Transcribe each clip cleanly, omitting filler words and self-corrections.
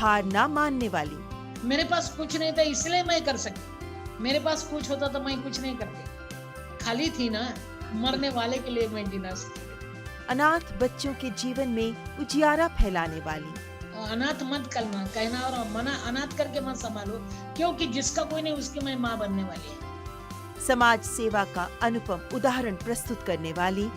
हार ना मानने वाली। मेरे पास कुछ नहीं था इसलिए मैं कर सकी। मेरे पास कुछ होता तो मैं कुछ नहीं करती। खाली थी ना, मरने वाले के लिए मैं जीना सीखी। अनाथ बच्चों के जीवन में उजियारा फैलाने वाली। अनाथ मत करना कहना और मना, अनाथ करके मत संभालो, क्योंकि जिसका कोई नहीं उसकी मैं माँ बनने वाली है। समाज सेवा का अनुपम उदाहरण प्रस्तुत करने वाली।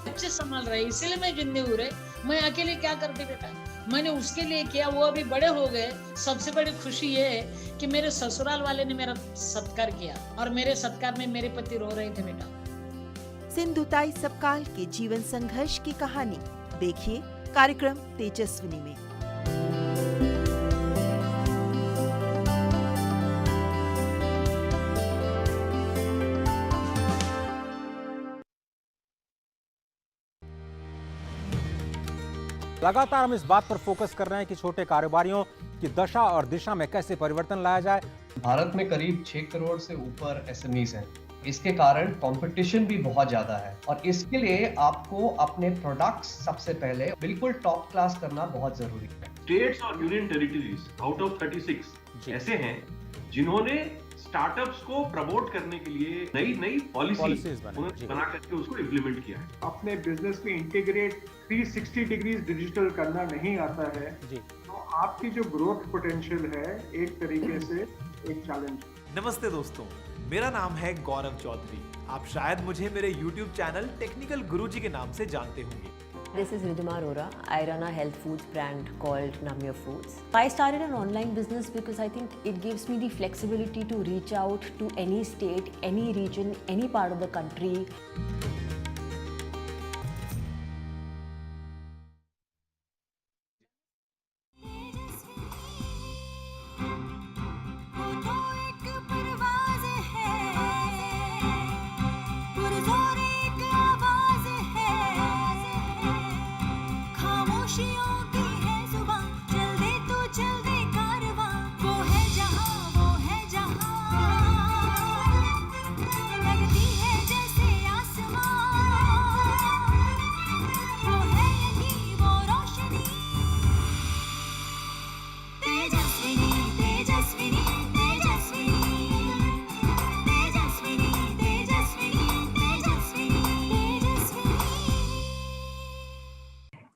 बच्चे संभाल रहे इसीलिए मैं जिंदगी हो रहे। मैं अकेले क्या करती बेटा, मैंने उसके लिए किया, वो अभी बड़े हो गए। सबसे बड़ी खुशी ये है कि मेरे ससुराल वाले ने मेरा सत्कार किया और मेरे सत्कार में मेरे पति रो रहे थे बेटा। सिंधुताई सपकाल के जीवन संघर्ष की कहानी देखिए कार्यक्रम तेजस्विनी में। लगातार हम इस बात पर फोकस कर रहे हैं कि छोटे कारोबारियों की दशा और दिशा में कैसे परिवर्तन लाया जाए। भारत में करीब 6 करोड़ से ऊपर एसएमईज हैं। इसके कारण कंपटीशन भी बहुत ज्यादा है और इसके लिए आपको अपने प्रोडक्ट्स सबसे पहले बिल्कुल टॉप क्लास करना बहुत जरूरी है। स्टेट्स और यूनियन टेरिटरीज आउट ऑफ 36 ऐसे हैं जिन्होंने स्टार्टअप्स को प्रमोट करने के लिए नई पॉलिसीज बना करके उसको इम्प्लीमेंट किया है। अपने बिजनेस में इंटीग्रेट 360 डिग्रीज डिजिटल करना नहीं आता है तो आपकी जो ग्रोथ पोटेंशियल है एक तरीके से एक चैलेंज। नमस्ते दोस्तों, मेरा नाम है गौरव चौधरी। आप शायद मुझे मेरे YouTube चैनल टेक्निकल गुरुजी के नाम से जानते होंगे। This is Ridhima Arora. I run a health foods brand called Namya Foods. I started an online business because I think it gives me the flexibility to reach out to any state, any region, any part of the country.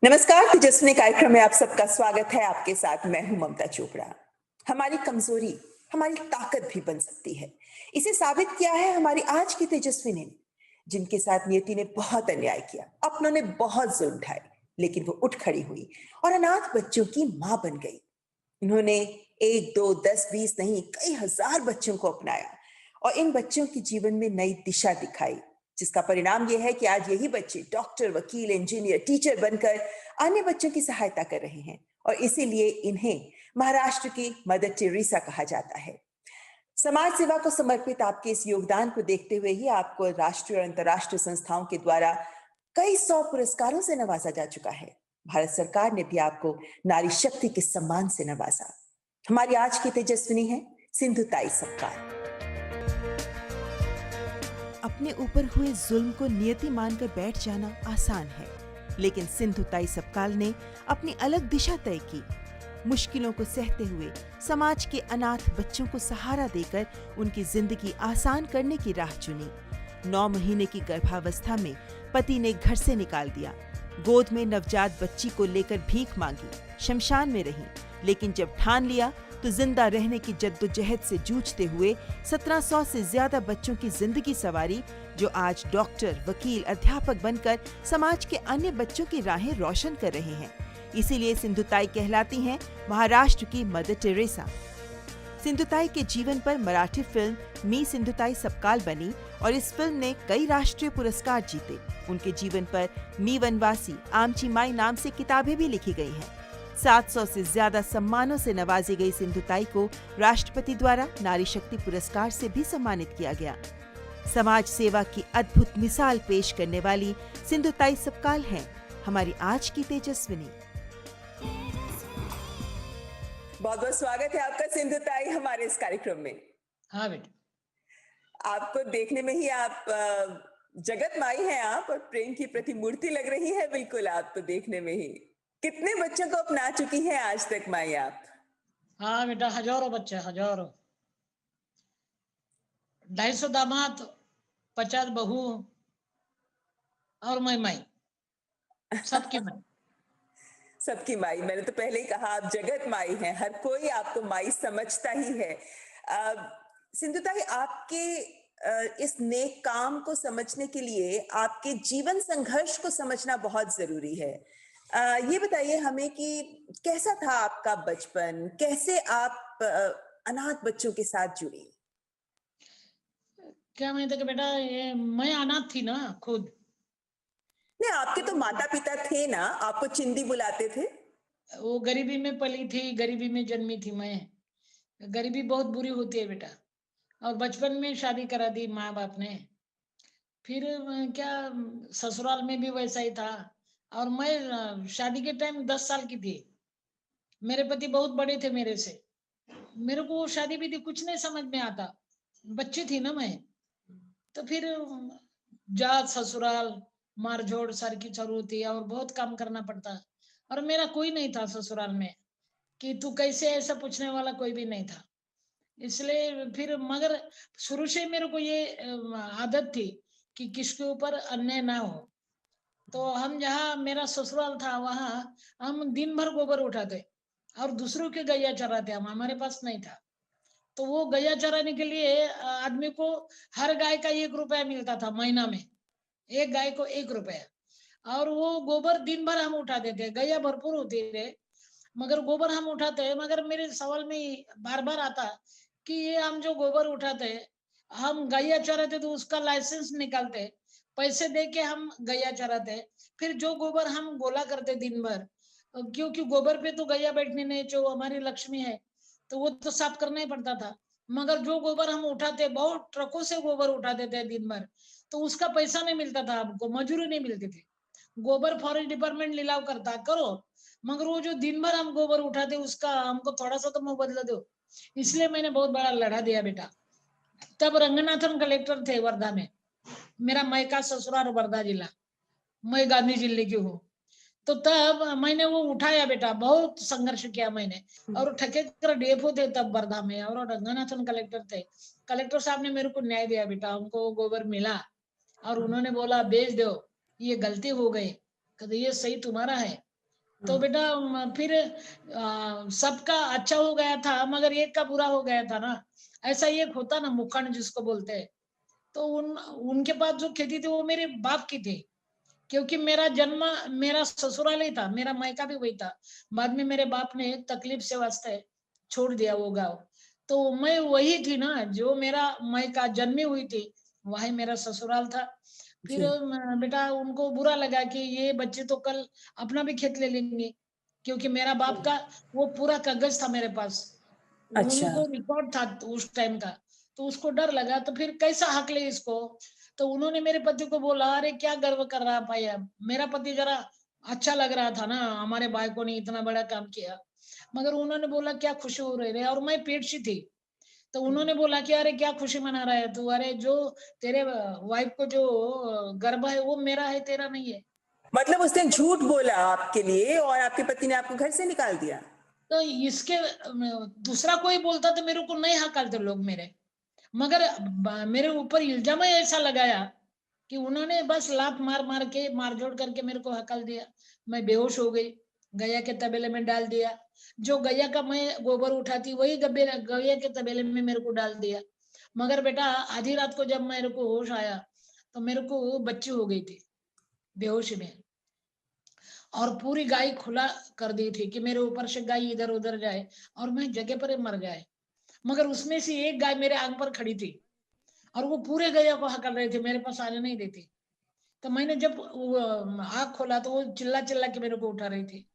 नमस्कार, तेजस्विनी कार्यक्रम में आप सबका स्वागत है। आपके साथ मैं हूं ममता चोपड़ा। हमारी कमजोरी हमारी ताकत भी बन सकती है। इसे साबित किया है हमारी आज की तेजस्विनी ने, जिनके साथ नियति ने बहुत अन्याय किया, अपनों ने बहुत जुल्म ढाए, लेकिन वो उठ खड़ी हुई और अनाथ बच्चों की मां बन गई। उन्होंने 1, 2, 10, 20 नहीं, कई हजार बच्चों को अपनाया और इन बच्चों के जीवन में नई दिशा दिखाई, जिसका परिणाम यह है कि आज यही बच्चे डॉक्टर, वकील, इंजीनियर, टीचर बनकर अन्य बच्चों की सहायता कर रहे हैं और इसीलिए इन्हें महाराष्ट्र की मदर टेरेसा कहा जाता है। समाज सेवा को समर्पित आपके इस योगदान को देखते हुए ही आपको राष्ट्रीय और अंतर्राष्ट्रीय संस्थाओं के द्वारा कई 100 पुरस्कारों से नवाजा जा चुका है। भारत सरकार ने भी आपको नारी शक्ति के सम्मान से नवाजा। हमारी आज की तेजस्विनी है सिंधुताई सपकाल। अपने ऊपर हुए जुल्म को नियति मानकर बैठ जाना आसान है, लेकिन सिंधुताई सपकाल ने अपनी अलग दिशा तय की। मुश्किलों को सहते हुए समाज के अनाथ बच्चों को सहारा देकर उनकी जिंदगी आसान करने की राह चुनी। 9 महीने की गर्भावस्था में पति ने घर से निकाल दिया। गोद में नवजात बच्ची को लेकर भीख मांगी, शमशान में रही, लेकिन जब ठान लिया तो जिंदा रहने की जद्दोजहद से जूझते हुए 1700 से ज्यादा बच्चों की जिंदगी सवारी, जो आज डॉक्टर, वकील, अध्यापक बनकर समाज के अन्य बच्चों की राहें रोशन कर रहे हैं। इसीलिए सिंधुताई कहलाती हैं महाराष्ट्र की मदर टेरेसा। सिंधुताई के जीवन पर मराठी फिल्म मी सिंधुताई सपकाल बनी और इस फिल्म ने कई राष्ट्रीय पुरस्कार जीते। उनके जीवन पर मी वनवासी, आमची माई नाम से किताबें भी लिखी गई हैं। 700 से ज्यादा सम्मानों से नवाजी गई सिंधुताई को राष्ट्रपति द्वारा नारी शक्ति पुरस्कार से भी सम्मानित किया गया। समाज सेवा की अद्भुत मिसाल पेश करने वाली सिंधुताई सपकाल हैं हमारी आज की तेजस्विनी। बहुत बहुत स्वागत है आपका सिंधुताई हमारे इस कार्यक्रम में। हाँ बेटा, आपको देखने में ही आप जगत माई हैं आप, और प्रेम की प्रतिमूर्ति लग रही है बिल्कुल आप तो देखने में ही। कितने बच्चों को अपना चुकी हैं आज तक माई आप? हाँ बेटा, हजारों बच्चे, हजारों, 250 दामाद, 50 बहू, और मैं सबकी मैं। सबकी माई, मैंने तो पहले ही कहा आप जगत माई हैं, हर कोई आपको माई समझता ही है। सिंधु ताई, आपके इस नेक काम को समझने के लिए आपके जीवन संघर्ष को समझना बहुत जरूरी है। ये बताइए हमें कि कैसा था आपका बचपन, कैसे आप अनाथ बच्चों के साथ जुड़ी? क्या मैं था कि बेटा, ये मैं अनाथ थी ना खुद। नहीं, आपके तो माता पिता थे ना, आपको चिंदी बुलाते थे। वो गरीबी में पली थी, गरीबी में जन्मी थी मैं। गरीबी बहुत बुरी होती है बेटा, और बचपन में शादी करा दी माँ बाप ने। फिर क्या, ससुराल में भी वैसा ही था। और मैं शादी के टाइम 10 साल की थी। मेरे पति बहुत बड़े थे मेरे से। मेरे को वो शादी विधि कुछ नहीं समझ में आता, बच्ची थी ना मैं। तो फिर जात ससुराल, मारझोड़ सर की चर होती है, और बहुत काम करना पड़ता। और मेरा कोई नहीं था ससुराल में कि तू कैसे, ऐसा पूछने वाला कोई भी नहीं था। इसलिए फिर मगर शुरू से मेरे को ये आदत थी कि किसके ऊपर अन्याय ना हो। तो हम जहाँ मेरा ससुराल था वहाँ हम दिन भर गोबर उठाते और दूसरों के गैया चराते, हम, हमारे पास नहीं था। तो वो गैया चराने के लिए आदमी को हर गाय का 1 रुपया मिलता था महीना में, एक गाय को 1 रुपया। और वो गोबर दिन भर हम उठाते थे, गैया भरपूर होती है मगर गोबर हम उठाते हैं। मगर मेरे सवाल में बार बार आता कि ये हम जो गोबर उठाते हैं, हम गैया चराते तो उसका लाइसेंस निकालते, पैसे दे के हम गैया चराते। फिर जो गोबर हम गोला करते दिन भर, क्योंकि गोबर पे तो गैया बैठने नहीं, जो हमारी लक्ष्मी है, तो वो तो साफ करना ही पड़ता था। मगर जो गोबर हम उठाते, बहुत ट्रकों से गोबर उठाते थे दिन भर, तो उसका पैसा नहीं मिलता था, हमको मजूरी नहीं मिलती थी। गोबर फॉरेस्ट डिपार्टमेंट लिलाव करता करो, मगर वो जो दिन भर हम गोबर उठाते उसका हमको थोड़ा सा तो मुआवजा दो। इसलिए मैंने बहुत बड़ा लड़ा दिया बेटा। तब रंगनाथन कलेक्टर थे वर्धा में, मेरा मायका ससुराल वर्धा जिला, मैं गांधी जिले की हूँ। तो तब मैंने वो उठाया बेटा, बहुत संघर्ष किया मैंने। और ठकेकर डीएफओ थे तब वर्धा में, और रंगनाथन कलेक्टर थे। कलेक्टर साहब ने मेरे को न्याय दिया बेटा, हमको वो गोबर मिला और उन्होंने बोला बेच दो, ये गलती हो गई, कहते ये सही तुम्हारा है। तो बेटा फिर सबका अच्छा हो गया था मगर एक का बुरा हो गया था ना। ऐसा एक होता ना मुखंड जिसको बोलते हैं। तो उनके पास जो खेती थी वो मेरे बाप की थी, क्योंकि मेरा जन्म मेरा ससुराल ही था, मेरा मायका भी वही था। बाद में मेरे बाप ने तकलीफ से वास्ते छोड़ दिया वो गाँव। तो मैं वही थी ना, जो मेरा मायका जन्मी हुई थी, वही मेरा ससुराल था। फिर बेटा उनको बुरा लगा कि ये बच्चे तो कल अपना भी खेत ले लेंगे, क्योंकि मेरा बाप का वो पूरा कागज था मेरे पास, अच्छा। उनको रिकॉर्ड था उस टाइम का। तो उसको डर लगा, तो फिर कैसा हक ले इसको। तो उन्होंने मेरे पति को बोला, अरे क्या गर्व कर रहा भाई, मेरा पति जरा अच्छा लग रहा था ना, हमारे भाई को ने इतना बड़ा काम किया। मगर उन्होंने बोला क्या खुशी हो रही है, और मैं पेट सी थी। तो उन्होंने बोला कि अरे क्या खुशी मना रहा है तू, अरे जो तेरे वाइफ को जो गर्भ है वो मेरा है, तेरा नहीं है। मतलब उसने झूठ बोला आपके लिए और आपके पति ने आपको घर से निकाल दिया? तो इसके दूसरा कोई बोलता तो मेरे को नहीं हकालते लोग मेरे, मगर मेरे ऊपर इल्जाम ही ऐसा लगाया कि उन्होंने बस लात मार मार के मारझोड़ करके मेरे को हकल दिया। मैं बेहोश हो गई, गैया के तबेले में डाल दिया। जो गैया का मैं गोबर उठाती वही गैया के तबेले में मेरे को डाल दिया। मगर बेटा आधी रात को जब मेरे को होश आया तो मेरे को बच्ची हो गई थी बेहोशी में, और पूरी गाय खुला कर दी थी कि मेरे ऊपर से गाय इधर उधर जाए और मैं जगह पर मर जाए। मगर उसमें से एक गाय मेरे आंख पर खड़ी थी और वो पूरे गैया को हकल रहे थे, मेरे पास आने नहीं देती। तो मैंने जब आँख खोला तो वो चिल्ला चिल्ला के मेरे को उठा रही थी।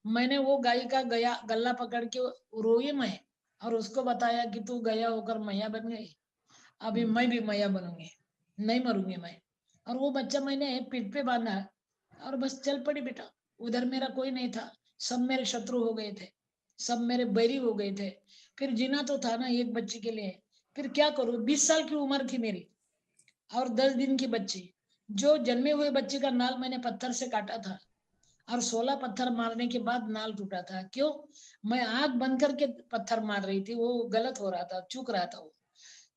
मैंने वो गाय का गया गला पकड़ के रोई मैं, और उसको बताया कि तू गया होकर मैया बन गई, अभी मैं भी मैया बनूंगी, नहीं मरूंगी मैं। और वो बच्चा मैंने पीठ पे बांधा और बस चल पड़ी बेटा। उधर मेरा कोई नहीं था, सब मेरे शत्रु हो गए थे, सब मेरे बैरी हो गए थे। फिर जीना तो था ना एक बच्चे के लिए, फिर क्या करूं। 20 साल की उम्र थी मेरी और 10 दिन की बच्ची। जो जन्मे हुए बच्चे का नाल मैंने पत्थर से काटा था और 16 पत्थर मारने के बाद नाल टूटा था। क्यों? मैं आंख बंद करके पत्थर मार रही थी, वो गलत हो रहा था, चूक रहा था वो।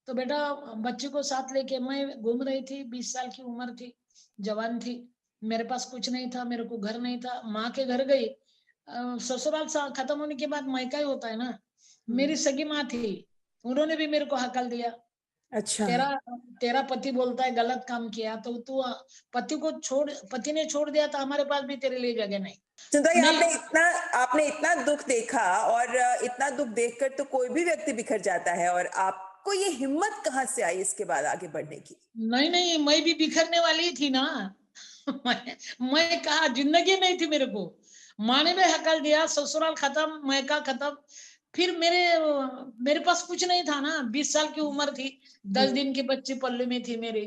तो बेटा बच्चे को साथ लेके मैं घूम रही थी, 20 साल की उम्र थी, जवान थी, मेरे पास कुछ नहीं था, मेरे को घर नहीं था, माँ के घर गई। ससुराल खत्म होने के बाद मायका ही होता है ना। मेरी सगी माँ थी, उन्होंने भी मेरे को हकल दिया। अच्छा। तेरा पति बोलता है गलत काम किया, तो तू पति ने छोड़ दिया, तो हमारे पास भी तेरे लिए जगह नहीं। सुंदर, आपने इतना दुख देखा, और इतना दुख देखकर तो कोई भी व्यक्ति बिखर जाता है, और आपको ये हिम्मत कहाँ से आई इसके बाद आगे बढ़ने की? नहीं, मैं भी बिखरने वाली ही थी ना। मैं कहा, जिंदगी नहीं थी मेरे को। माँ ने भी हकल दिया, ससुराल खत्म, मैका खत्म, फिर मेरे पास कुछ नहीं था ना। 20 साल की उम्र थी, 10 दिन की बच्ची पल्ले में थी मेरी,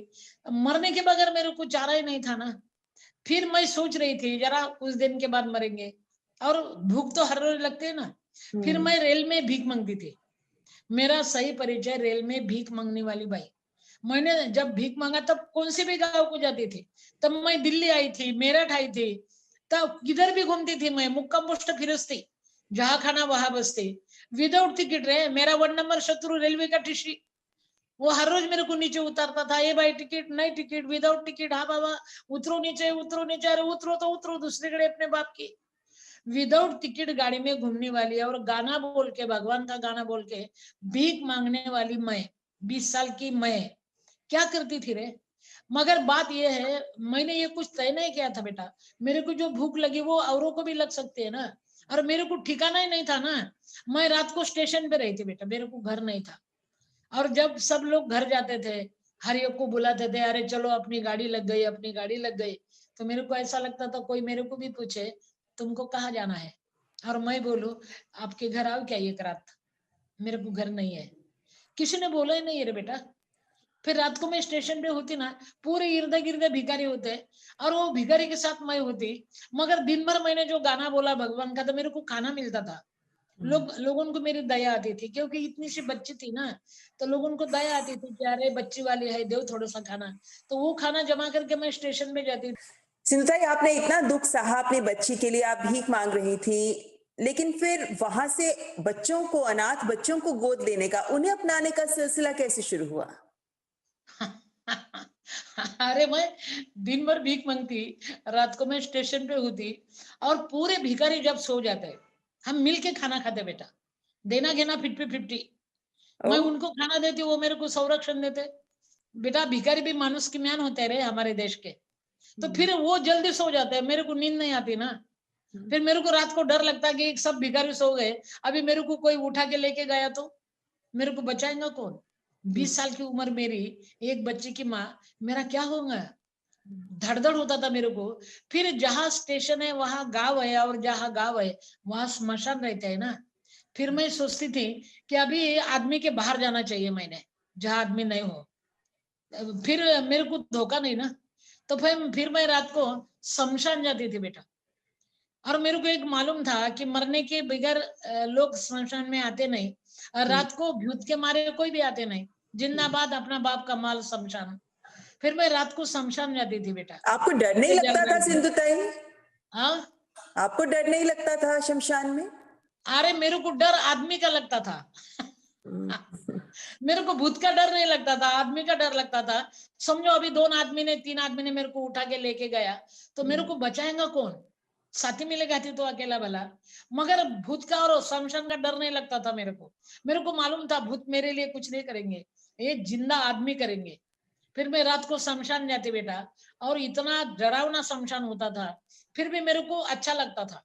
मरने के बगैर मेरे को चारा ही नहीं था ना। फिर मैं सोच रही थी जरा कुछ दिन के बाद मरेंगे, और भूख तो हर रोज लगती है ना। फिर मैं रेल में भीख मांगती थी। मेरा सही परिचय रेल में भीख मांगने वाली बाई। मैंने जब भीख मांगा तब कौन से भी गांव को जाती थी। तब मैं दिल्ली आई थी, मेरठ आई थी, तब किधर भी घूमती थी मैं, मुक्का मुष्ट फिरस्ती, जहां खाना वहां बसती, विदाउट टिकट रे। मेरा 1 नंबर शत्रु रेलवे का टीसी, वो हर रोज मेरे को नीचे उतारता था। ए भाई टिकट नहीं, टिकट विदाउट टिकट, हाँ बाबा उतरो नीचे, उतरो नीचे, अरे उतरो तो उतरो दूसरे गड़े अपने बाप की। विदाउट टिकट गाड़ी में घूमने वाली है, और गाना बोल के, भगवान का गाना बोल के भीख मांगने वाली मैं, 20 साल की मैं क्या करती थी रे। मगर बात यह है, मैंने ये कुछ तय नहीं किया था बेटा। मेरे को जो भूख लगी वो औरों को भी लग सकती है ना, और मेरे को ठिकाना ही नहीं था ना। मैं रात को स्टेशन पे रही थी बेटा, मेरे को घर नहीं था। और जब सब लोग घर जाते थे, हर एक को बुलाते थे, अरे चलो अपनी गाड़ी लग गई, अपनी गाड़ी लग गई। तो मेरे को ऐसा लगता था कोई मेरे को भी पूछे तुमको कहाँ जाना है, और मैं बोलूं आपके घर आओ क्या एक रात, मेरे को घर नहीं है। किसी ने बोला ही नहीं है रे बेटा। फिर रात को मैं स्टेशन पे होती ना, पूरे इर्द गिर्द भिखारी होते, और वो भिखारी के साथ मैं होती। मगर दिन भर मैंने जो गाना बोला भगवान का, तो मेरे को खाना मिलता था। लोगों को मेरी दया आती थी, क्योंकि इतनी सी बच्ची थी ना, तो लोगों को दया आती थी कि अरे बच्ची वाली है, दो थोड़ा सा खाना। तो वो खाना जमा करके मैं स्टेशन में जाती। सिंधुताई, आपने इतना दुख सहा अपनी बच्ची के लिए, आप भीख मांग रही थी, लेकिन फिर वहां से बच्चों को, अनाथ बच्चों को गोद लेने का, उन्हें अपनाने का सिलसिला कैसे शुरू हुआ? अरे मैं दिन भर भीख मांगती, रात को मैं स्टेशन पे होती, और पूरे भिखारी जब सो जाते हम मिलके खाना खाते बेटा, देना घेना 50-50। मैं उनको खाना देती, वो मेरे को संरक्षण देते। बेटा भिखारी भी मानुष की म्यान होते रहे हमारे देश के। तो फिर वो जल्दी सो जाते हैं, मेरे को नींद नहीं आती ना। फिर मेरे को रात को डर लगता है कि सब भिखारी सो गए, अभी मेरे को कोई उठा के लेके गया तो मेरे को बचाएगा कौन? 20 साल की उम्र मेरी, एक बच्चे की माँ, मेरा क्या होगा? धड़धड़ होता था मेरे को। फिर जहाँ स्टेशन है वहां गांव है, और जहाँ गांव है वहां स्मशान रहते हैं ना। फिर मैं सोचती थी कि अभी आदमी के बाहर जाना चाहिए मैंने, जहाँ आदमी नहीं हो। फिर मेरे को धोखा नहीं ना, तो फिर मैं रात को शमशान जाती थी बेटा। और मेरे को एक मालूम था कि मरने के बगैर लोग शमशान में आते नहीं, और रात को भूत के मारे कोई भी आते नहीं। जिंदाबाद अपना बाप का माल शमशान। फिर मैं रात को शमशान जाती थी बेटा। आपको डर नहीं लगता था सिंधुताई? हाँ, आपको डर नहीं लगता था शमशान में? अरे मेरे को डर आदमी का लगता था। मेरे को भूत का डर नहीं लगता था, आदमी का डर लगता था। समझो अभी 2 आदमी ने, 3 आदमी ने मेरे को उठा के लेके गया, तो मेरे को बचाएगा कौन? साथी मिलेगा थी तो अकेला भला। मगर भूत का और शमशान का डर नहीं लगता था मेरे को। मेरे को मालूम था भूत मेरे लिए कुछ नहीं करेंगे, ये जिंदा आदमी करेंगे। फिर मैं रात को शमशान जाती बेटा, और इतना डरावना शमशान होता था, फिर भी मेरे को अच्छा लगता था।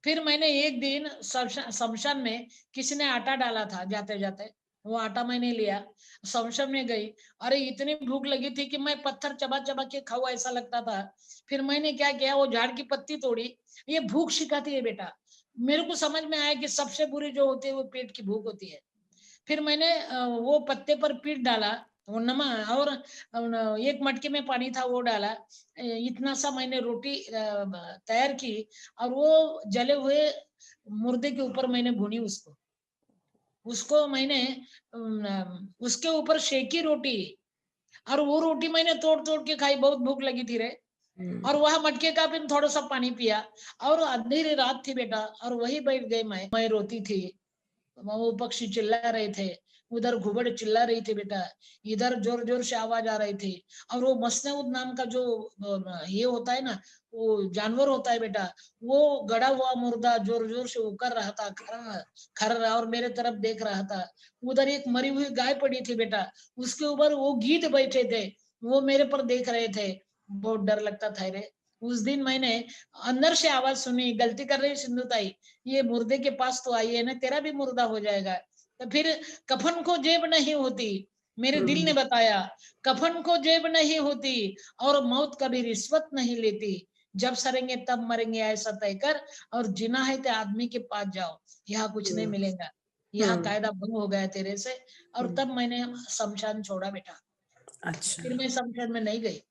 फिर मैंने एक दिन शमशान में किसी ने आटा डाला था, जाते जाते वो आटा मैंने लिया, शमशान में गई। अरे इतनी भूख लगी थी कि मैं पत्थर चबा चबा के खाऊं ऐसा लगता था। फिर मैंने क्या किया, वो झाड़ की पत्ती तोड़ी। ये भूख सिखाती है बेटा। मेरे को समझ में आया कि सबसे बुरी जो होती है वो पेट की भूख होती है। फिर मैंने वो पत्ते पर पीट डाला, वो नमक, और एक मटके में पानी था वो डाला। इतना सा मैंने रोटी तैयार की, और वो जले हुए मुर्दे के ऊपर मैंने भुनी उसको मैंने उसके ऊपर सेकी रोटी, और वो रोटी मैंने तोड़ तोड़ के खाई। बहुत भूख लगी थी रे। और वह मटके का भी थोड़ा सा पानी पिया और अंधेरी रात थी बेटा और वही बैठ गई मैं रोती थी। वो पक्षी चिल्ला रहे थे, उधर घुबड़ चिल्ला रही थी बेटा, इधर जोर जोर से आवाज आ रही थी। और वो मसनऊद नाम का जो ये होता है ना, वो जानवर होता है बेटा, वो गड़ा हुआ मुर्दा जोर जोर से उकर रहा था, खर रहा और मेरे तरफ देख रहा था। उधर एक मरी हुई गाय पड़ी थी बेटा, उसके ऊपर वो गीद बैठे थे, वो मेरे पर देख रहे थे। बहुत डर लगता था रे। उस दिन मैंने अंदर से आवाज सुनी, गलती कर रही सिंधु ताई, ये मुर्दे के पास तो आई है ना, तेरा भी मुर्दा हो जाएगा। तो फिर कफन को जेब नहीं होती, मेरे दिल ने बताया, कफन को जेब नहीं होती और मौत कभी रिश्वत नहीं लेती, जब सरेंगे तब मरेंगे ऐसा तय कर, और जीना है तो आदमी के पास जाओ, यहाँ कुछ नहीं मिलेगा, यहाँ कायदा भंग हो गया तेरे से। और तब मैंने शमशान छोड़ा बेटा। अच्छा, फिर मैं शमशान में नहीं गई,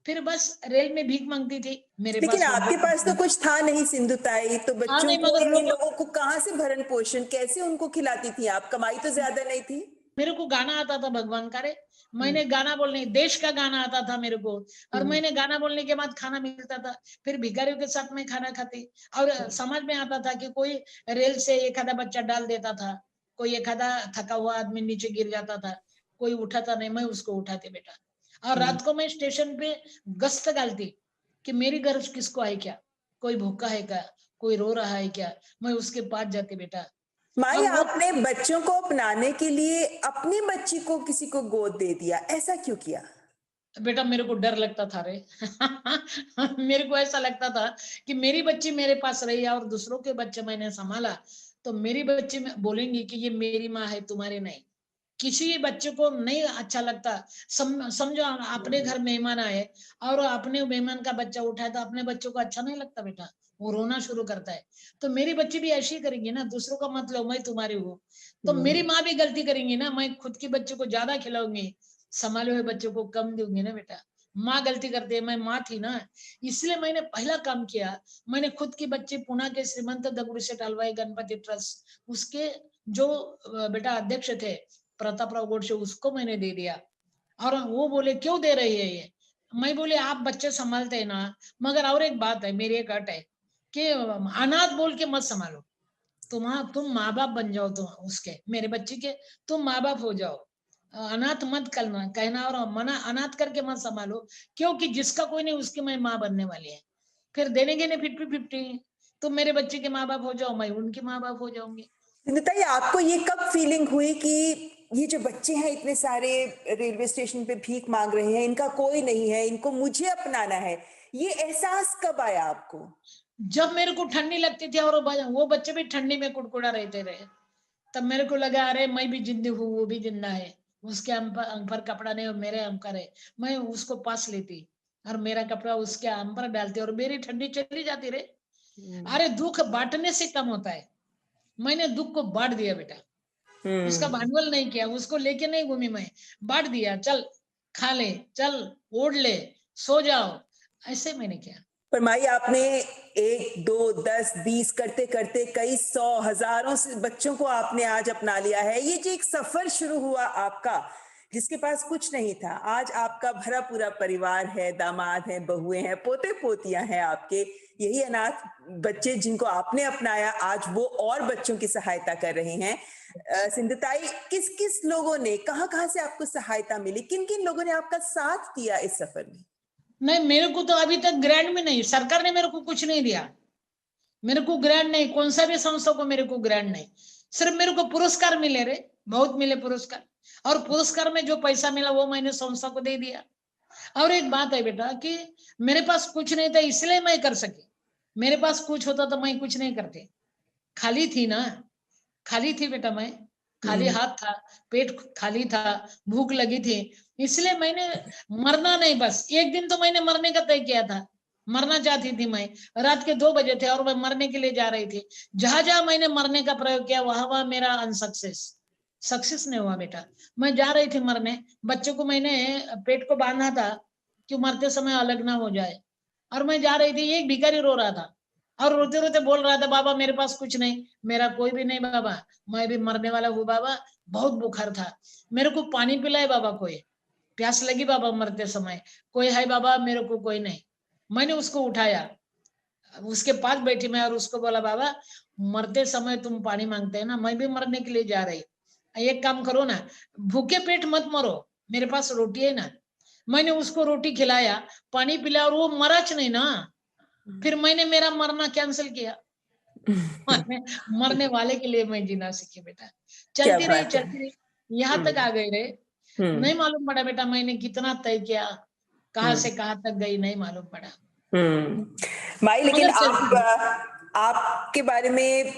फिर बस रेल में भीख मांगती थी। मेरे लेकिन पास आपके पास तो कुछ था नहीं सिंधु ताई, तो बच्चों नहीं, को, मगर इन लोगों को कहाँ से भरण पोषण, कैसे उनको खिलाती थी आप? कमाई तो ज्यादा नहीं थी। मेरे को गाना आता था भगवान का रे, मैंने गाना बोलने, देश का गाना आता था मेरे को, और मैंने गाना बोलने के बाद खाना मिलता था, फिर भिखारियों के साथ में खाना खाती। और समझ में आता था कि कोई रेल से एक आधा बच्चा डाल देता था, कोई एक आधा थका हुआ आदमी नीचे गिर जाता था, कोई उठाता नहीं, मैं उसको उठाती बेटा। और रात को मैं स्टेशन पे गश्त डालती कि मेरी घर किसको है क्या, कोई भूखा है क्या, कोई रो रहा है क्या, मैं उसके पास जाती बेटा। माई, और वो आपने बच्चों को अपनाने के लिए अपनी बच्ची को किसी को गोद दे दिया, ऐसा क्यों किया? बेटा मेरे को डर लगता था रे मेरे को ऐसा लगता था कि मेरी बच्ची मेरे पास रही और दूसरों के बच्चे मैंने संभाला तो मेरी बच्ची में बोलेंगी कि ये मेरी माँ है, तुम्हारी नहीं। किसी बच्चे को नहीं अच्छा लगता। समझो अपने घर मेहमान आए और अपने मेहमान का बच्चा उठाए तो अपने बच्चों को अच्छा नहीं लगता बेटा, वो रोना शुरू करता है। तो मेरी बच्ची भी ऐसी ही करेंगी ना, दूसरों का मत लो, मैं तुम्हारी हूँ। तो मेरी माँ भी गलती करेंगी ना, मैं खुद की बच्चों को ज्यादा खिलाऊंगी, संभाले हुए बच्चों को कम दूंगी ना बेटा। माँ गलती करती है, मैं माँ थी ना, इसलिए मैंने पहला काम किया, मैंने खुद की बच्ची पुणे के श्रीमंत दगड़ू सेठ हलवाई गणपति ट्रस्ट, उसके जो बेटा अध्यक्ष थे प्रतापराव गोडसे, उसको मैंने दे दिया। और वो बोले क्यों दे रही है ये, मैं बोले आप बच्चे संभालते हैं ना, मगर और एक बात है, मेरी एक अट है कि अनाथ बोल के मत संभालो, तुम माँ बाप बन जाओ, तुम उसके मेरे बच्चे के तुम माँ बाप हो जाओ, अनाथ मत कहना और मना अनाथ करके मत संभालो, क्योंकि जिसका कोई नहीं उसकी मैं माँ बनने वाली है। फिर देने के नहीं 50-50, तुम मेरे बच्चे के माँ बाप हो जाओ, मैं उनकी माँ बाप हो जाऊंगी। बताइए, आपको ये कब फीलिंग हुई कि ये जो बच्चे हैं इतने सारे रेलवे स्टेशन पे भीख मांग रहे हैं, इनका कोई नहीं है, इनको मुझे अपनाना है, ये एहसास कब आया आपको? जब मेरे को ठंडी लगती थी और वो बच्चे भी ठंडी में कुड़कुड़ा रहते रहे, तब मेरे को लगा अरे मैं भी जिंदा हूँ, वो भी जिंदा है, उसके अंग पर कपड़ा नहीं और मेरे अंग पर है, मैं उसको पास लेती और मेरा कपड़ा उसके अंग पर डालती और मेरी ठंडी चली जाती रे। अरे दुख बांटने से कम होता है, मैंने दुख को बांट दिया बेटा, उसका भांडवल नहीं किया, उसको लेके नहीं घूमी, मैं बांट दिया, चल खा ले, चल ओढ़ ले, सो जाओ, ऐसे मैंने किया। पर माई, आपने 1, 2, 10, 20 करते करते कई 100 हजारों से बच्चों को आपने आज अपना लिया है। ये जो एक सफर शुरू हुआ आपका, जिसके पास कुछ नहीं था, आज आपका भरा पूरा परिवार है, दामाद हैं, बहुएं हैं, पोते पोतियां हैं आपके, यही अनाथ बच्चे जिनको आपने अपनाया आज वो और बच्चों की सहायता कर रहे हैं। सिंधु ताई, किस किस लोगों ने, कहां कहां से आपको सहायता मिली, किन किन लोगों ने आपका साथ दिया इस सफर में? नहीं, मेरे को तो अभी तक ग्रांट में नहीं, सरकार ने मेरे को कुछ नहीं दिया, मेरे को ग्रांट नहीं, कौन सा भी संस्था को मेरे को ग्रांट नहीं, सिर्फ मेरे को पुरस्कार मिले रे, बहुत मिले पुरस्कार, और पुरस्कार में जो पैसा मिला वो मैंने संस्था को दे दिया। और एक बात है बेटा कि मेरे पास कुछ नहीं था इसलिए मैं कर सकी, मेरे पास कुछ होता तो मैं कुछ नहीं करती, खाली थी ना, खाली थी बेटा, मैं खाली हाथ था, पेट खाली था, भूख लगी थी, इसलिए मैंने मरना नहीं, बस एक दिन तो मैंने मरने का तय किया था, मरना चाहती थी मैं, रात के 2 बजे थे और मैं मरने के लिए जा रही थी, जहां जहां मैंने मरने का प्रयोग किया वहां वहां मेरा सक्सेस नहीं हुआ बेटा। मैं जा रही थी मरने, बच्चे को मैंने पेट को बांधा था कि मरते समय अलग ना हो जाए, और मैं जा रही थी, एक भिखारी रो रहा था और रोते रोते बोल रहा था बाबा मेरे पास कुछ नहीं, मेरा कोई भी नहीं बाबा, मैं भी मरने वाला हूँ बाबा, बहुत बुखार था, मेरे को पानी पिलाए बाबा, कोई प्यास लगी बाबा मरते समय, कोई है बाबा, मेरे को कोई नहीं। मैंने उसको उठाया, उसके पास बैठी मैं और उसको बोला, बाबा मरते समय तुम पानी मांगते हैं ना, मैं भी मरने के लिए जा रही, एक काम करो ना, भूखे पेट मत मरो, मेरे पास रोटी है ना। मैंने उसको रोटी खिलाया, पानी पिलाया और वो मराच नहीं ना। फिर मैंने मेरा मरना कैंसिल किया। मरने वाले के लिए मैं जीना सीखी बेटा। चलती रही यहाँ तक आ गई रे। नहीं मालूम पड़ा बेटा मैंने कितना तय किया, कहाँ से कहाँ तक गई नहीं मालूम पड़ा। माई, लेकिन मगर आपके बारे में,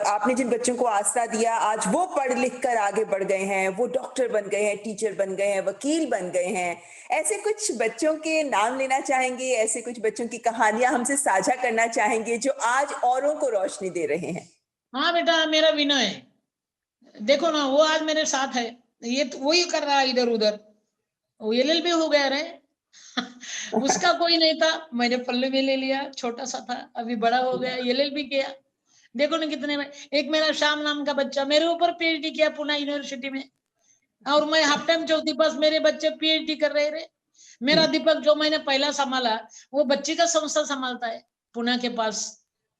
आपने जिन बच्चों को आसरा दिया, आज वो पढ़ लिख कर आगे बढ़ गए हैं, वो डॉक्टर बन गए हैं, टीचर बन गए हैं, वकील बन गए हैं। ऐसे कुछ बच्चों के नाम लेना चाहेंगे, ऐसे कुछ बच्चों की कहानियां हमसे साझा करना चाहेंगे जो आज औरों को रोशनी दे रहे हैं? हाँ बेटा, मेरा विनय है, देखो ना वो आज मेरे साथ है, ये तो वही कर रहा है इधर उधर, वो LLB हो गया रे। उसका कोई नहीं था, मैंने पल्ले में ले लिया, छोटा सा था, अभी बड़ा हो गया, LLB किया। देखो ना कितने में, एक मेरा श्याम नाम का बच्चा मेरे ऊपर PhD किया पुणे यूनिवर्सिटी में, और मैं हाफ टाइम चौथी पास, मेरे बच्चे PhD कर रहे रे। मेरा दीपक जो मैंने पहला संभाला, वो बच्ची का संस्था संभालता है पुणे के पास,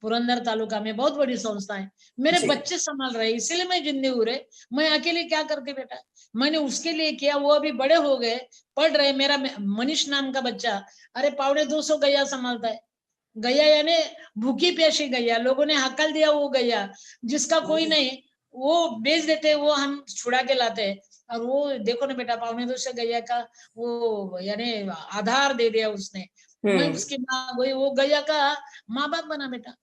पुरंदर तालुका में, बहुत बड़ी संस्था है। मेरे बच्चे संभाल रहे, इसीलिए मैं जिंदगी हूँ रे। मैं अकेले क्या करती बेटा, मैंने उसके लिए किया, वो अभी बड़े हो गए, पढ़ रहे। मेरा मनीष नाम का बच्चा, अरे 250 गैया संभालता है। गैया यानी भूखी प्यासी गैया, लोगों ने हकल दिया, वो गैया जिसका कोई नहीं, वो बेच देते, वो हम छुड़ा के लाते हैं। और वो देखो ना बेटा, 250 गैया का वो यानी आधार दे दिया उसने। मैं उसकी माँ गई, वो गैया का माँ बाप बना बेटा।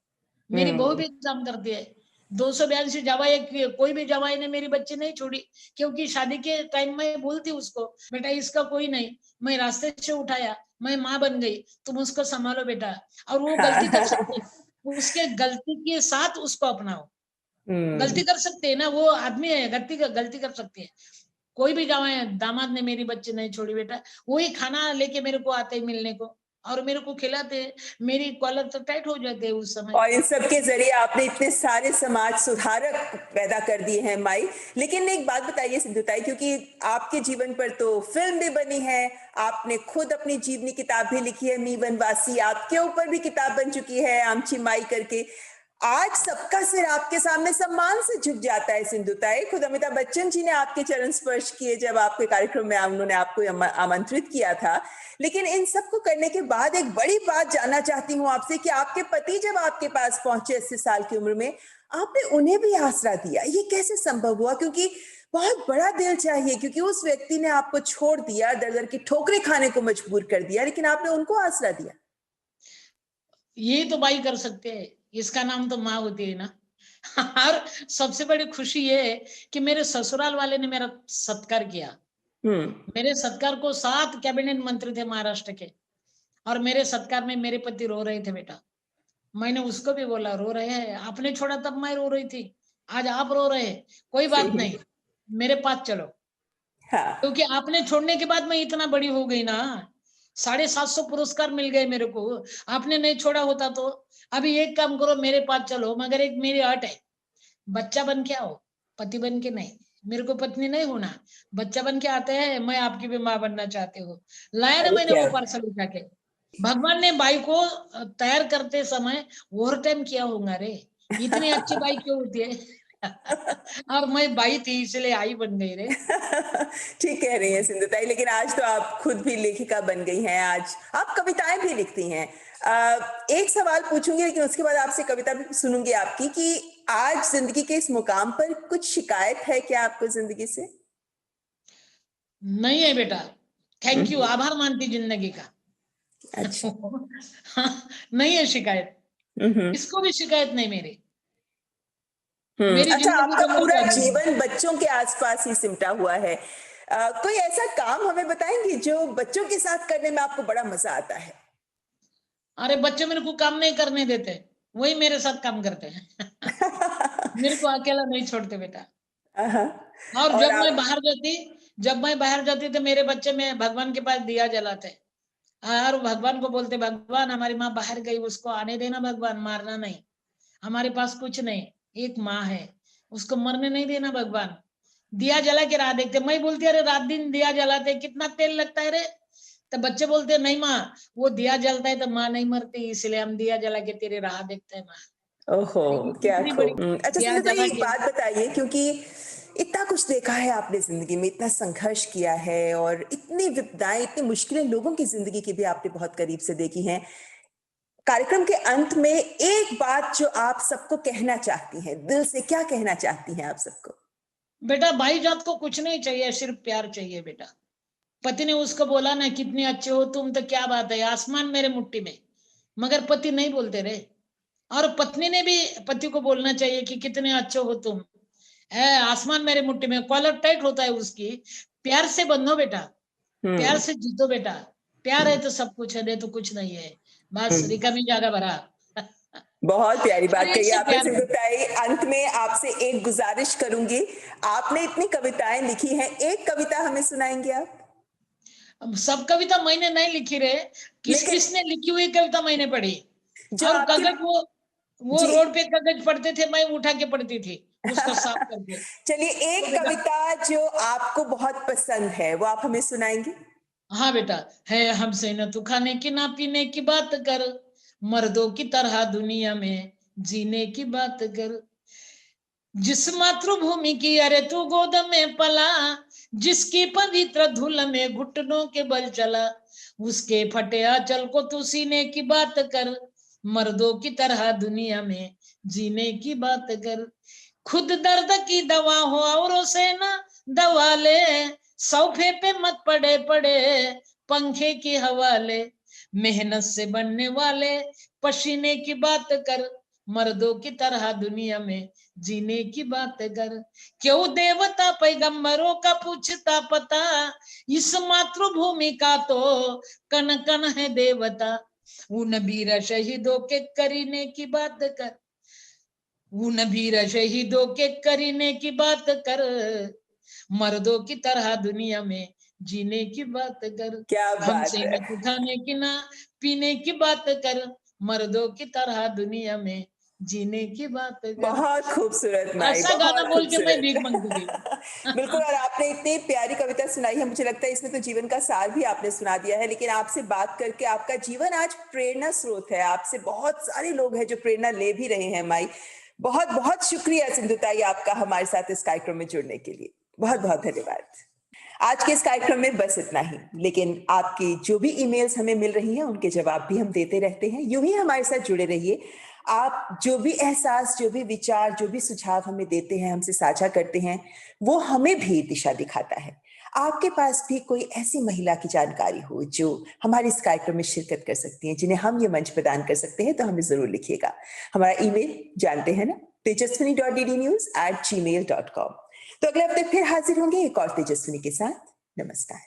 मेरी बहू भी काम करती है, 242 जवाई, कोई भी जवाई ने मेरी बच्ची नहीं छोड़ी, क्योंकि शादी के टाइम में बोलती उसको, बेटा इसका कोई नहीं, मैं रास्ते से उठाया, मैं माँ बन गई, तुम उसको संभालो बेटा। और वो गलती कर सकते, उसके गलती के साथ उसको अपनाओ। गलती कर सकते है ना, वो आदमी है, गलती कर सकती है। कोई भी जवाई दामाद ने मेरी बच्ची नहीं छोड़ी बेटा, वही खाना लेके मेरे को आते मिलने को और मेरे को खिलाते, मेरी कॉलर तो टाइट हो जाते हैं उस समय। और इन सब के जरिए आपने इतने सारे समाज सुधारक पैदा कर दिए हैं माई। लेकिन एक बात बताइए सिंधुताई, क्योंकि आपके जीवन पर तो फिल्म भी बनी है, आपने खुद अपनी जीवनी किताब भी लिखी है, मी वनवासी, आपके ऊपर भी किताब बन चुकी है आमची माई करके। आज सबका सिर आपके सामने सम्मान से झुक जाता है सिंधुताई। खुद अमिताभ बच्चन जी ने आपके चरण स्पर्श किए जब आपके कार्यक्रम में उन्होंने आपको आमंत्रित किया था। लेकिन इन सब को करने के बाद एक बड़ी बात जानना चाहती हूँ आपसे कि आपके पति जब आपके पास पहुंचे 80 साल की उम्र में, आपने उन्हें भी आसरा दिया, ये कैसे संभव हुआ? क्योंकि बहुत बड़ा दिल चाहिए, क्योंकि उस व्यक्ति ने आपको छोड़ दिया, दर दर की ठोकरें खाने को मजबूर कर दिया, लेकिन आपने उनको आसरा दिया। ये तो भाई कर सकते हैं, इसका नाम तो माँ होती है ना। और सबसे बड़ी खुशी ये है कि मेरे ससुराल वाले ने मेरा सत्कार किया। मेरे सत्कार को 7 कैबिनेट मंत्री थे महाराष्ट्र के, और मेरे सत्कार में मेरे पति रो रहे थे बेटा। मैंने उसको भी बोला, रो रहे हैं, आपने छोड़ा तब मैं रो रही थी, आज आप रो रहे हैं, कोई बात नहीं, मेरे पास चलो। क्योंकि आपने छोड़ने के बाद मैं इतना बड़ी हो गई ना, 750 पुरस्कार मिल गए मेरे को, आपने नहीं छोड़ा होता तो। अभी एक काम करो, मेरे पास चलो, मगर एक मेरी अट है, बच्चा बन के आओ, पति बन के नहीं। मेरे को पत्नी नहीं होना, बच्चा बन के आते हैं, मैं आपकी भी माँ बनना चाहती हूँ। लाया ना मैंने वो पार्सल उठा के। भगवान ने बाई को तैयार करते समय ओवर टाइम किया होगा रे, इतनी अच्छी बाई क्यों होती है। और मैं बाई थी इसलिए आई बन गई रे। ठीक कह रही हैं सिंधुताई, लेकिन आज तो आप खुद भी लेखिका बन गई हैं, आज आप कविताएं भी लिखती हैं। एक सवाल पूछूंगी, लेकिन उसके बाद आपसे कविता भी सुनूंगी आपकी, कि आज जिंदगी के इस मुकाम पर कुछ शिकायत है क्या आपको जिंदगी से? नहीं है बेटा, थैंक यू, आभार मानती जिंदगी का। अच्छा। नहीं है शिकायत, इसको भी शिकायत नहीं मेरी। मेरी अच्छा, आपका पूरा जीवन बच्चों के आसपास ही सिमटा हुआ है। कोई ऐसा काम हमें बताएंगे जो बच्चों के साथ करने में आपको बड़ा मजा आता है? अरे बच्चे मेरे को काम नहीं करने देते, वही मेरे साथ काम करते हैं। मेरे को अकेला नहीं छोड़ते बेटा। और जब मैं बाहर जाती तो मेरे बच्चे में भगवान के पास दिया जलाते, और भगवान को बोलते, भगवान हमारी माँ बाहर गई, उसको आने देना, भगवान मारना नहीं, हमारे पास कुछ नहीं, एक माँ है, उसको मरने नहीं देना भगवान। दिया जला के राह देखते, मैं बोलती अरे रात दिन दिया जलाते, कितना तेल लगता है रे, तो बच्चे बोलते हैं नहीं माँ, वो दिया जलता है तो माँ नहीं मरती, इसलिए हम दिया जला के तेरी राह देखते हैं माँ। ओहो, क्या इतनी खूब। बड़ी अच्छा दिया संध्या जला एक के- बात बताइए, क्योंकि इतना कुछ देखा है आपने जिंदगी में, इतना संघर्ष किया है और इतनी विपदाएं, इतनी मुश्किलें लोगों की जिंदगी की भी आपने बहुत करीब से देखी हैं। कार्यक्रम के अंत में एक बात जो आप सबको कहना चाहती हैं, दिल से क्या कहना चाहती हैं आप सबको? बेटा भाई जात को कुछ नहीं चाहिए, सिर्फ प्यार चाहिए बेटा। पति ने उसको बोला ना कितने अच्छे हो तुम, तो क्या बात है, आसमान मेरे मुट्ठी में, मगर पति नहीं बोलते रहे। और पत्नी ने भी पति को बोलना चाहिए कि कितने अच्छे हो तुम, है आसमान मेरे मुट्ठी में। कॉलर टाइट होता है उसकी, प्यार से बंधो बेटा, प्यार से जीतो बेटा। प्यार है तो सब कुछ है, नहीं तो कुछ नहीं है, बस रिकमी जागा भरा। बहुत प्यारी बात एक कही से आपने प्यार सिंधुताई। अंत में आपसे एक गुजारिश करूंगी, आपने इतनी कविताएं लिखी हैं, एक कविता हमें सुनाएंगे आप? अब सब कविता मैंने नहीं लिखी रे, किसने लिखी हुई कविता मैंने पढ़ी। जो और आपके- कागज वो रोड पे कागज पढ़ते थे, मैं उठा के पढ़ती थी उसको साफ करके। चलिए एक तो कविता जो आपको बहुत पसंद है वो आप हमें सुनाएंगे? हाँ बेटा, है हमसे न तू खाने की ना पीने की बात कर, मर्दों की तरह दुनिया में जीने की बात कर। जिस मातृभूमि की अरे तू गोद में पला, जिसकी पवित्र धूल में घुटनों के बल चला, उसके फटे आंचल को तू सीने की बात कर, मर्दों की तरह दुनिया में जीने की बात कर। खुद दर्द की दवा हो औरों से ना दवा ले, सोफे पे मत पड़े पड़े पंखे की हवाले, मेहनत से बनने वाले पसीने की बात कर, मर्दों की तरह दुनिया में जीने की बात कर। क्यों देवता पैगंबरों का पूछता पता, इस मातृभूमि का तो कन कन है देवता। उन वीर शहीदों के करीने की बात कर, उन वीर शहीदों के करीने की बात कर, मर्दों की तरह दुनिया में जीने की बात कर। क्या बात हमसे है। न खाने की ना पीने की बात कर, मर्दों की तरह दुनिया में जीने की बात कर। बहुत खूबसूरत माई, ऐसा गाना बहुत बोल के मैं भीख खूबसूरत। मांगती थी। बिल्कुल, और आपने इतनी प्यारी कविता सुनाई है, मुझे लगता है इसमें तो जीवन का सार भी आपने सुना दिया है। लेकिन आपसे बात करके आपका जीवन आज प्रेरणा स्रोत है, आपसे बहुत सारे लोग हैं जो प्रेरणा ले भी रहे हैं माई। बहुत बहुत शुक्रिया सिंधुताई आपका हमारे साथ इस कार्यक्रम में जुड़ने के लिए, बहुत बहुत धन्यवाद। आज के इस कार्यक्रम में बस इतना ही, लेकिन आपकी जो भी ईमेल्स हमें मिल रही हैं उनके जवाब भी हम देते रहते हैं। यूं ही हमारे साथ जुड़े रहिए। आप जो भी एहसास, जो भी विचार, जो भी सुझाव हमें देते हैं, हमसे साझा करते हैं, वो हमें भी दिशा दिखाता है। आपके पास भी कोई ऐसी महिला की जानकारी हो जो हमारे इस कार्यक्रम में शिरकत कर सकती है, जिन्हें हम ये मंच प्रदान कर सकते हैं, तो हमें जरूर लिखिएगा। हमारा ईमेल जानते हैं ना, tejaswini.ddnews@gmail.com। तो अगले हफ्ते फिर हाजिर होंगे एक और तेजस्विनी के साथ। नमस्कार।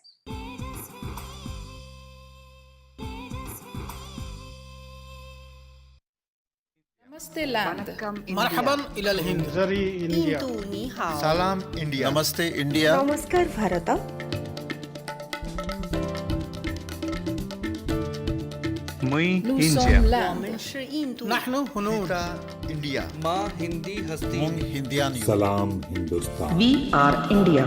नमस्ते लैंड, मरहबन इलल हिंद, जरी इंडिया, सलाम इंडिया, नमस्ते इंडिया, नमस्कार भारत। मुई इंडिया, नहनु हुनूर इंडिया, माँ हिंदी हस्ती, हिंदियान, सलाम हिंदुस्तान। We are India.